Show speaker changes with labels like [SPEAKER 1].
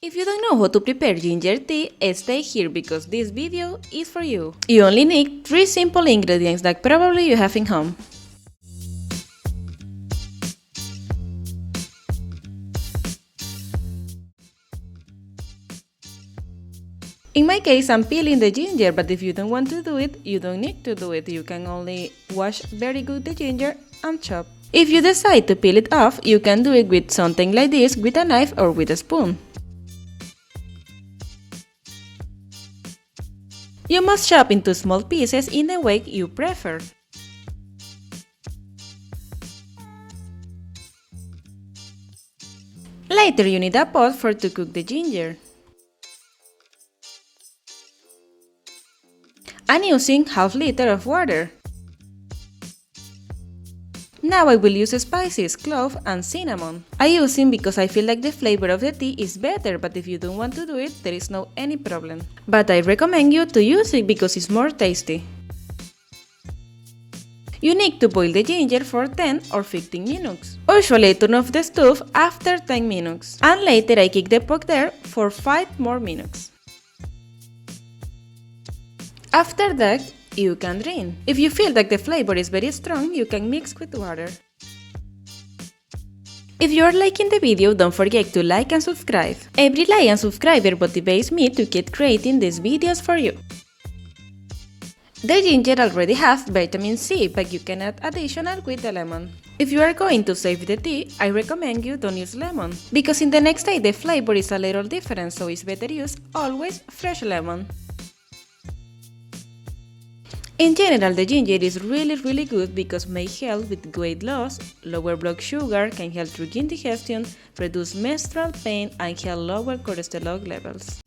[SPEAKER 1] If you don't know how to prepare ginger tea, stay here because this video is for you. You only need 3 simple ingredients that probably you have in home. In my case, I'm peeling the ginger, but if you don't want to do it, you don't need to do it. You can only wash very good the ginger and chop. If you decide to peel it off, you can do it with something like this, with a knife or with a spoon. You must chop into small pieces in the way you prefer. Later, you need a pot to cook the ginger. I'm using half liter of water. Now I will use spices, clove and cinnamon. I use them because I feel like the flavor of the tea is better, but if you don't want to do it, there is no any problem. But I recommend you to use it because it's more tasty. You need to boil the ginger for 10 or 15 minutes. Usually I turn off the stove after 10 minutes. And later I keep the pot there for 5 more minutes. After that, you can drain. If you feel that the flavor is very strong, you can mix with water. If you are liking the video, don't forget to like and subscribe. Every like and subscriber motivates me to keep creating these videos for you. The ginger already has vitamin C, but you can add additional with the lemon. If you are going to save the tea, I recommend you don't use lemon, because in the next day the flavor is a little different, so it's better use always fresh lemon. In general, the ginger is really good because may help with weight loss, lower blood sugar, can help through indigestion, reduce menstrual pain and help lower cholesterol levels.